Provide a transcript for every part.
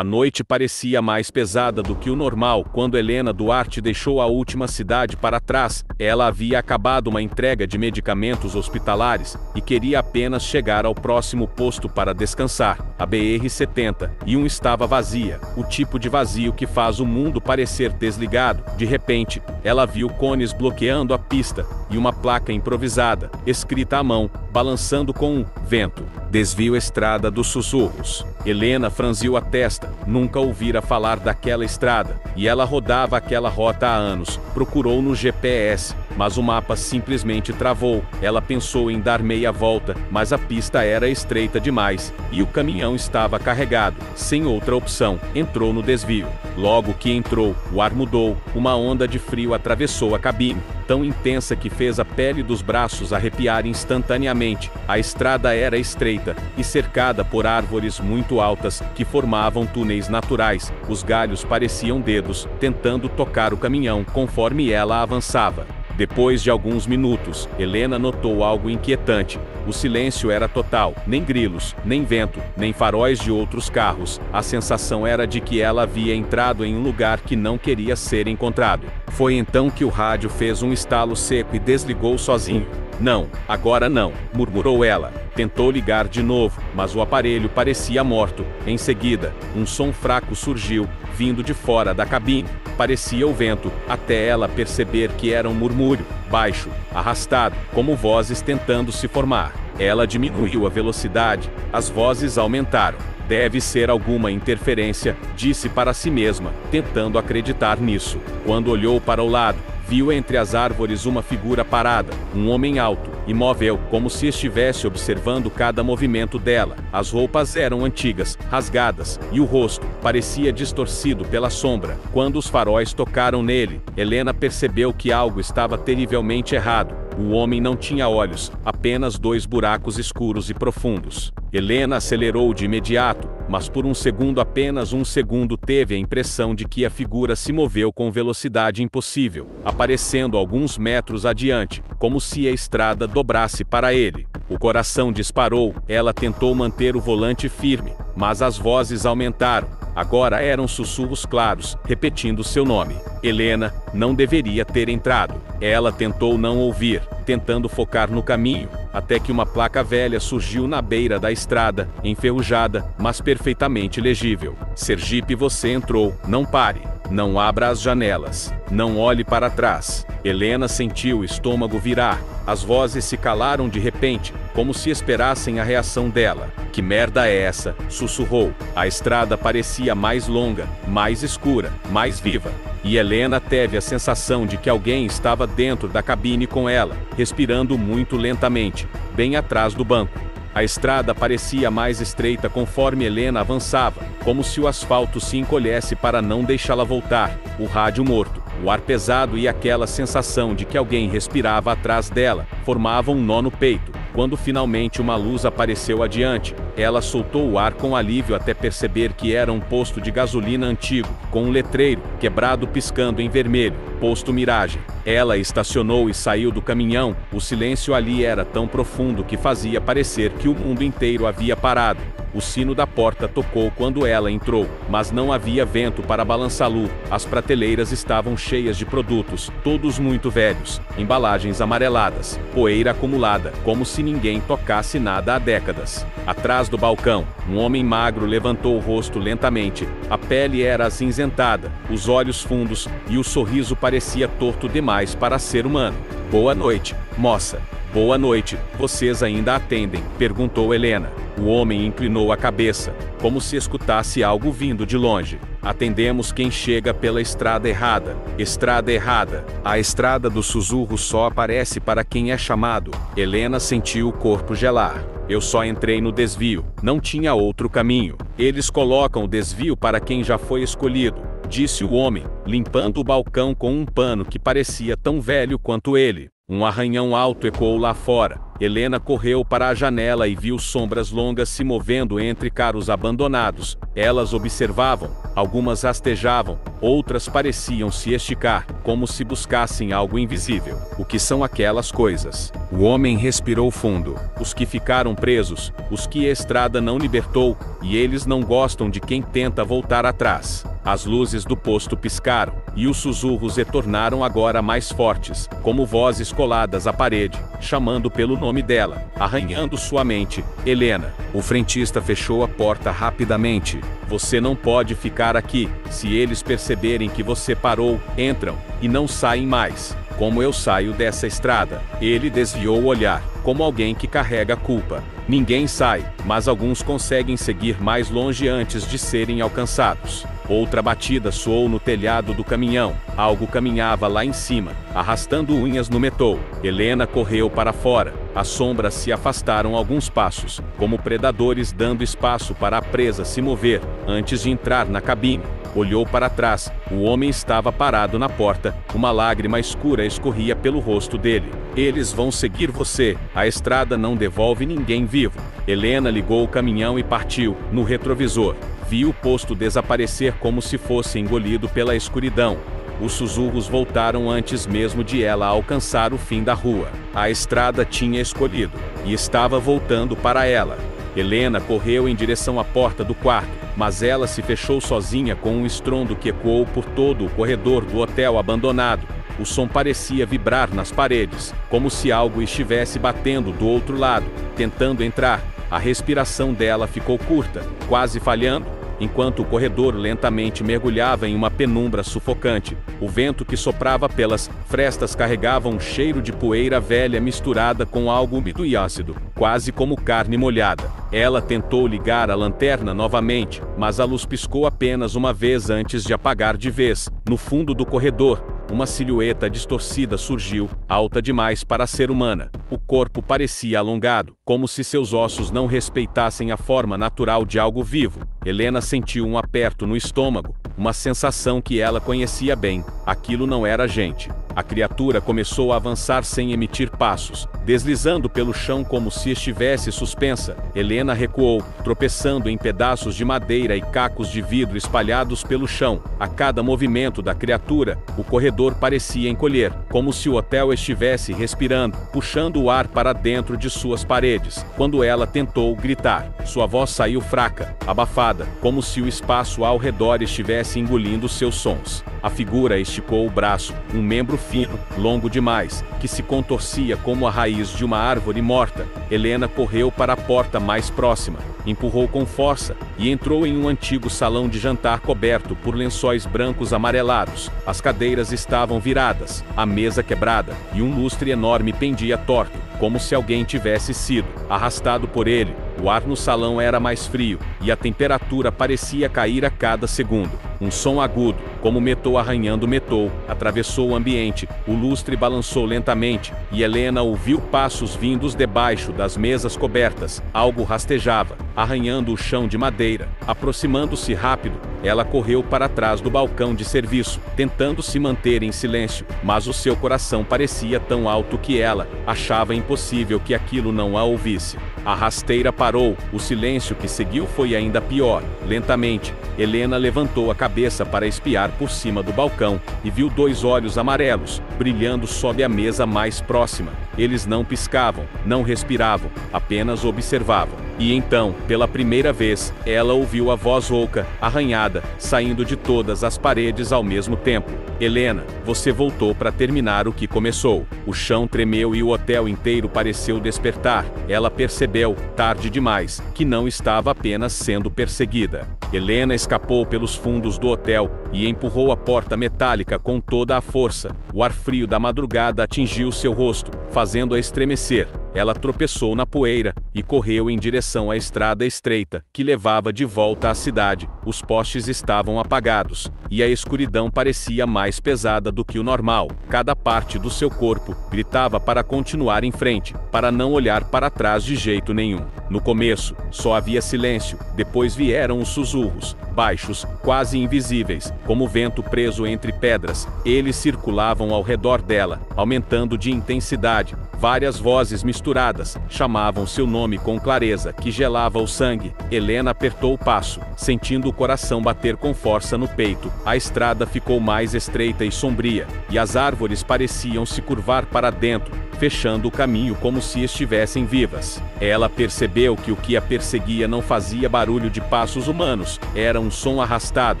A noite parecia mais pesada do que o normal quando Helena Duarte deixou a última cidade para trás. Ela havia acabado uma entrega de medicamentos hospitalares e queria apenas chegar ao próximo posto para descansar. A BR-71 estava vazia, o tipo de vazio que faz o mundo parecer desligado. De repente, ela viu cones bloqueando a pista e uma placa improvisada, escrita à mão, balançando com o vento. Desvio Estrada dos Sussurros. Helena franziu a testa, nunca ouvira falar daquela estrada, e ela rodava aquela rota há anos. Procurou no GPS, mas o mapa simplesmente travou. Ela pensou em dar meia volta, mas a pista era estreita demais, e o caminhão estava carregado. Sem outra opção, entrou no desvio. Logo que entrou, o ar mudou, uma onda de frio atravessou a cabine, tão intensa que fez a pele dos braços arrepiar instantaneamente. A estrada era estreita e cercada por árvores muito altas que formavam túneis naturais. Os galhos pareciam dedos, tentando tocar o caminhão conforme ela avançava. Depois de alguns minutos, Helena notou algo inquietante. O silêncio era total, nem grilos, nem vento, nem faróis de outros carros. A sensação era de que ela havia entrado em um lugar que não queria ser encontrado. Foi então que o rádio fez um estalo seco e desligou sozinho. "Não, agora não", murmurou ela. Tentou ligar de novo, mas o aparelho parecia morto. Em seguida, um som fraco surgiu, vindo de fora da cabine. Parecia o vento, até ela perceber que era um murmúrio, baixo, arrastado, como vozes tentando se formar. Ela diminuiu a velocidade, as vozes aumentaram. "Deve ser alguma interferência", disse para si mesma, tentando acreditar nisso. Quando olhou para o lado, viu entre as árvores uma figura parada, um homem alto, imóvel, como se estivesse observando cada movimento dela. As roupas eram antigas, rasgadas, e o rosto parecia distorcido pela sombra. Quando os faróis tocaram nele, Helena percebeu que algo estava terrivelmente errado. O homem não tinha olhos, apenas 2 buracos escuros e profundos. Helena acelerou de imediato, mas por um segundo, apenas um segundo, teve a impressão de que a figura se moveu com velocidade impossível, aparecendo alguns metros adiante, como se a estrada dobrasse para ele. O coração disparou, ela tentou manter o volante firme, mas as vozes aumentaram. Agora eram sussurros claros, repetindo seu nome. Helena não deveria ter entrado. Ela tentou não ouvir, tentando focar no caminho, até que uma placa velha surgiu na beira da estrada, enferrujada, mas perfeitamente legível. "Sergipe, você entrou, não pare. Não abra as janelas. Não olhe para trás." Helena sentiu o estômago virar. As vozes se calaram de repente, como se esperassem a reação dela. "Que merda é essa?", sussurrou. A estrada parecia mais longa, mais escura, mais viva. E Helena teve a sensação de que alguém estava dentro da cabine com ela, respirando muito lentamente, bem atrás do banco. A estrada parecia mais estreita conforme Helena avançava, como se o asfalto se encolhesse para não deixá-la voltar. O rádio morto, o ar pesado e aquela sensação de que alguém respirava atrás dela, formavam um nó no peito. Quando finalmente uma luz apareceu adiante, ela soltou o ar com alívio até perceber que era um posto de gasolina antigo, com um letreiro quebrado piscando em vermelho, "Posto Miragem". Ela estacionou e saiu do caminhão. O silêncio ali era tão profundo que fazia parecer que o mundo inteiro havia parado. O sino da porta tocou quando ela entrou, mas não havia vento para balançá-lo. As prateleiras estavam cheias de produtos, todos muito velhos, embalagens amareladas, poeira acumulada, como se ninguém tocasse nada há décadas. Atrás do balcão, um homem magro levantou o rosto lentamente. A pele era acinzentada, os olhos fundos, e o sorriso parecia torto demais para ser humano. "Boa noite, moça." "Boa noite, vocês ainda atendem?", perguntou Helena. O homem inclinou a cabeça, como se escutasse algo vindo de longe. "Atendemos quem chega pela estrada errada." "Estrada errada?" "A estrada dos sussurros só aparece para quem é chamado." Helena sentiu o corpo gelar. "Eu só entrei no desvio, não tinha outro caminho." "Eles colocam o desvio para quem já foi escolhido", disse o homem, limpando o balcão com um pano que parecia tão velho quanto ele. Um arranhão alto ecoou lá fora. Helena correu para a janela e viu sombras longas se movendo entre carros abandonados. Elas observavam, algumas rastejavam, outras pareciam se esticar, como se buscassem algo invisível. O que são aquelas coisas? O homem respirou fundo. Os que ficaram presos, os que a estrada não libertou, e eles não gostam de quem tenta voltar atrás. As luzes do posto piscaram, e os sussurros se tornaram agora mais fortes, como vozes coladas à parede, chamando pelo nome dela, arranhando sua mente. Helena. O frentista fechou a porta rapidamente. Você não pode ficar aqui. Se eles perceberem que você parou, entram, e não saem mais. Como eu saio dessa estrada? Ele desviou o olhar, como alguém que carrega a culpa. Ninguém sai, mas alguns conseguem seguir mais longe antes de serem alcançados. Outra batida soou no telhado do caminhão. Algo caminhava lá em cima, arrastando unhas no metal. Helena correu para fora. As sombras se afastaram alguns passos, como predadores dando espaço para a presa se mover, antes de entrar na cabine. Olhou para trás. O homem estava parado na porta. Uma lágrima escura escorria pelo rosto dele. Eles vão seguir você. A estrada não devolve ninguém vivo. Helena ligou o caminhão e partiu. No retrovisor, viu o posto desaparecer como se fosse engolido pela escuridão. Os sussurros voltaram antes mesmo de ela alcançar o fim da rua. A estrada tinha escolhido, e estava voltando para ela. Helena correu em direção à porta do quarto, mas ela se fechou sozinha com um estrondo que ecoou por todo o corredor do hotel abandonado. O som parecia vibrar nas paredes, como se algo estivesse batendo do outro lado, tentando entrar. A respiração dela ficou curta, quase falhando, enquanto o corredor lentamente mergulhava em uma penumbra sufocante. O vento que soprava pelas frestas carregava um cheiro de poeira velha misturada com algo úmido e ácido, quase como carne molhada. Ela tentou ligar a lanterna novamente, mas a luz piscou apenas uma vez antes de apagar de vez. No fundo do corredor, uma silhueta distorcida surgiu, alta demais para ser humana. O corpo parecia alongado, como se seus ossos não respeitassem a forma natural de algo vivo. Helena sentiu um aperto no estômago, uma sensação que ela conhecia bem. Aquilo não era gente. A criatura começou a avançar sem emitir passos, deslizando pelo chão como se estivesse suspensa. Helena recuou, tropeçando em pedaços de madeira e cacos de vidro espalhados pelo chão. A cada movimento da criatura, o corredor parecia encolher, como se o hotel estivesse respirando, puxando o ar para dentro de suas paredes. Quando ela tentou gritar, sua voz saiu fraca, abafada, como se o espaço ao redor estivesse engolindo seus sons. A figura esticou o braço, um membro fino, longo demais, que se contorcia como a raiz de uma árvore morta. Helena correu para a porta mais próxima, empurrou com força, e entrou em um antigo salão de jantar coberto por lençóis brancos amarelados. As cadeiras estavam viradas, a mesa quebrada, e um lustre enorme pendia torto, como se alguém tivesse sido arrastado por ele. O ar no salão era mais frio, e a temperatura parecia cair a cada segundo. Um som agudo, como metal arranhando metal, atravessou o ambiente. O lustre balançou lentamente, e Helena ouviu passos vindos debaixo das mesas cobertas. Algo rastejava, arranhando o chão de madeira. Aproximando-se rápido, ela correu para trás do balcão de serviço, tentando se manter em silêncio, mas o seu coração parecia tão alto que ela achava impossível que aquilo não a ouvisse. A rasteira parou. O silêncio que seguiu foi ainda pior. Lentamente, Helena levantou a cabeça para espiar por cima do balcão, e viu dois olhos amarelos, brilhando sob a mesa mais próxima. Eles não piscavam, não respiravam, apenas observavam. E então, pela primeira vez, ela ouviu a voz rouca, arranhada, saindo de todas as paredes ao mesmo tempo. Helena, você voltou para terminar o que começou. O chão tremeu e o hotel inteiro pareceu despertar. Ela percebeu, tarde demais, que não estava apenas sendo perseguida. Helena escapou pelos fundos do hotel e empurrou a porta metálica com toda a força. O ar frio da madrugada atingiu seu rosto, fazendo-a estremecer. Ela tropeçou na poeira e correu em direção à estrada estreita que levava de volta à cidade. Os postes estavam apagados, e a escuridão parecia mais pesada do que o normal. Cada parte do seu corpo gritava para continuar em frente, para não olhar para trás de jeito nenhum. No começo, só havia silêncio, depois vieram os sussurros, baixos, quase invisíveis, como vento preso entre pedras. Eles circulavam ao redor dela, aumentando de intensidade, Várias vozes misturadas chamavam seu nome com clareza que gelava o sangue. Helena apertou o passo, sentindo o coração bater com força no peito. A estrada ficou mais estreita e sombria, e as árvores pareciam se curvar para dentro, fechando o caminho como se estivessem vivas. Ela percebeu que o que a perseguia não fazia barulho de passos humanos, era um som arrastado,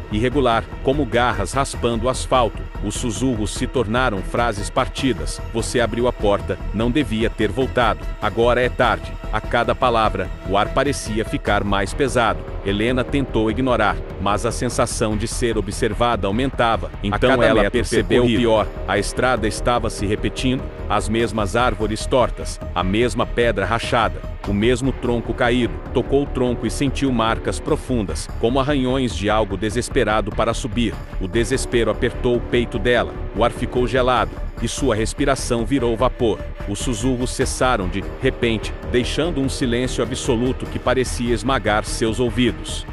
irregular, como garras raspando o asfalto. Os sussurros se tornaram frases partidas. Você abriu a porta, não devia ter voltado. Agora é tarde. A cada palavra, o ar parecia ficar mais pesado. Helena tentou ignorar, mas a sensação de ser observada aumentava. Então ela percebeu o pior. A estrada estava se repetindo, as mesmas árvores tortas, a mesma pedra rachada, o mesmo tronco caído. Tocou o tronco e sentiu marcas profundas, como arranhões de algo desesperado para subir. O desespero apertou o peito dela, o ar ficou gelado, e sua respiração virou vapor. Os sussurros cessaram de repente, deixando um silêncio absoluto que parecia esmagar seus ouvidos.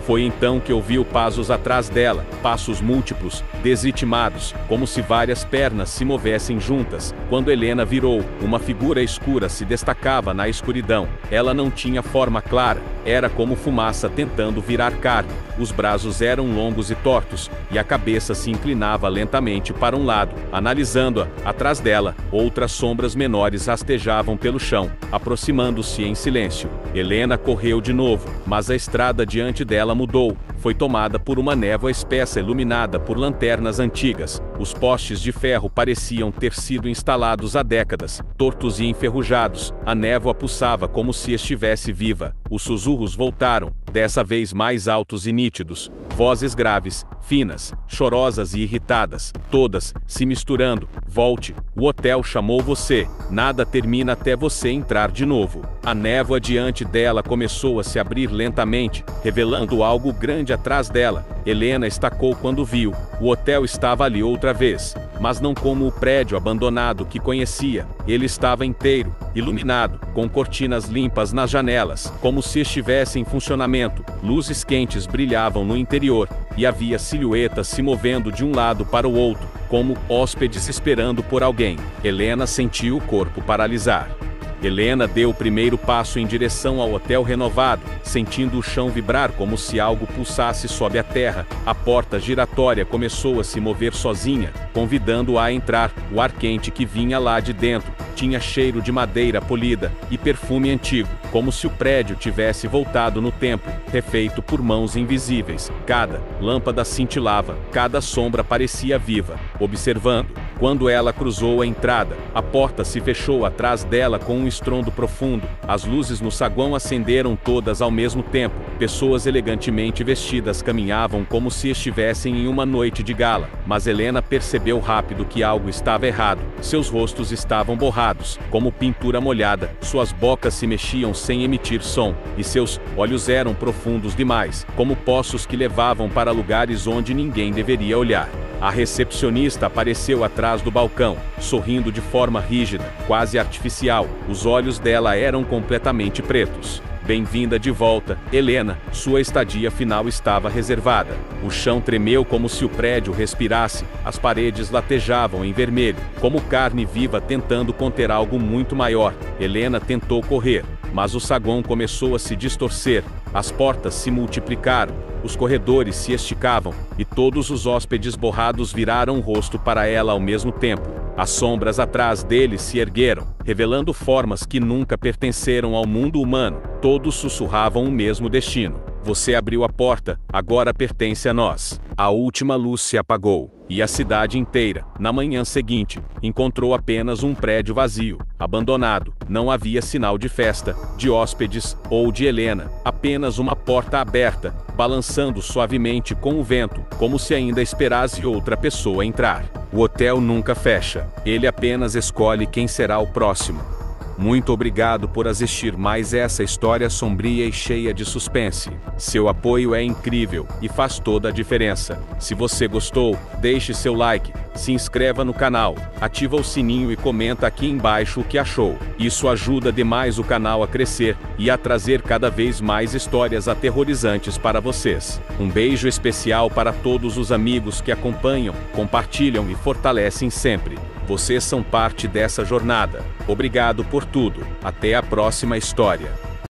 Foi então que ouviu passos atrás dela, passos múltiplos, desritmados, como se várias pernas se movessem juntas. Quando Helena virou, uma figura escura se destacava na escuridão. Ela não tinha forma clara, era como fumaça tentando virar carne. Os braços eram longos e tortos, e a cabeça se inclinava lentamente para um lado. Analisando-a, atrás dela, outras sombras menores rastejavam pelo chão, aproximando-se em silêncio. Helena correu de novo, mas a estrada diante dela mudou. Foi tomada por uma névoa espessa iluminada por lanternas antigas. Os postes de ferro pareciam ter sido instalados há décadas, tortos e enferrujados. A névoa pulsava como se estivesse viva. Os sussurros voltaram, dessa vez mais altos e nítidos. Vozes graves, finas, chorosas e irritadas, todas se misturando. Volte, o hotel chamou você. Nada termina até você entrar de novo. A névoa diante dela começou a se abrir lentamente, revelando algo grande atrás dela. Helena estacou quando viu. O hotel estava ali outra vez, mas não como o prédio abandonado que conhecia. Ele estava inteiro, iluminado, com cortinas limpas nas janelas, como se estivesse em funcionamento. Luzes quentes brilhavam no interior, e havia silhuetas se movendo de um lado para o outro, como hóspedes esperando por alguém. Helena sentiu o corpo paralisar. Helena deu o primeiro passo em direção ao hotel renovado, sentindo o chão vibrar como se algo pulsasse sob a terra. A porta giratória começou a se mover sozinha, convidando-a a entrar. O ar quente que vinha lá de dentro tinha cheiro de madeira polida e perfume antigo, como se o prédio tivesse voltado no tempo, refeito por mãos invisíveis. Cada lâmpada cintilava, cada sombra parecia viva, observando. Quando ela cruzou a entrada, a porta se fechou atrás dela com um estrondo profundo. As luzes no saguão acenderam todas ao mesmo tempo. Pessoas elegantemente vestidas caminhavam como se estivessem em uma noite de gala. Mas Helena percebeu rápido que algo estava errado. Seus rostos estavam borrados, como pintura molhada. Suas bocas se mexiam sem emitir som, e seus olhos eram profundos demais, como poços que levavam para lugares onde ninguém deveria olhar. A recepcionista apareceu atrás do balcão, sorrindo de forma rígida, quase artificial. Os olhos dela eram completamente pretos. Bem-vinda de volta, Helena. Sua estadia final estava reservada. O chão tremeu como se o prédio respirasse. As paredes latejavam em vermelho, como carne viva tentando conter algo muito maior. Helena tentou correr, mas o saguão começou a se distorcer. As portas se multiplicaram, os corredores se esticavam, e todos os hóspedes borrados viraram o rosto para ela ao mesmo tempo. As sombras atrás deles se ergueram, revelando formas que nunca pertenceram ao mundo humano. Todos sussurravam o mesmo destino. Você abriu a porta, agora pertence a nós. A última luz se apagou, e a cidade inteira, na manhã seguinte, encontrou apenas um prédio vazio, abandonado. Não havia sinal de festa, de hóspedes ou de Helena, apenas uma porta aberta, balançando suavemente com o vento, como se ainda esperasse outra pessoa entrar. O hotel nunca fecha, ele apenas escolhe quem será o próximo. Muito obrigado por assistir mais essa história sombria e cheia de suspense. Seu apoio é incrível e faz toda a diferença. Se você gostou, deixe seu like, se inscreva no canal, ativa o sininho e comenta aqui embaixo o que achou. Isso ajuda demais o canal a crescer e a trazer cada vez mais histórias aterrorizantes para vocês. Um beijo especial para todos os amigos que acompanham, compartilham e fortalecem sempre. Vocês são parte dessa jornada. Obrigado por tudo. Até a próxima história.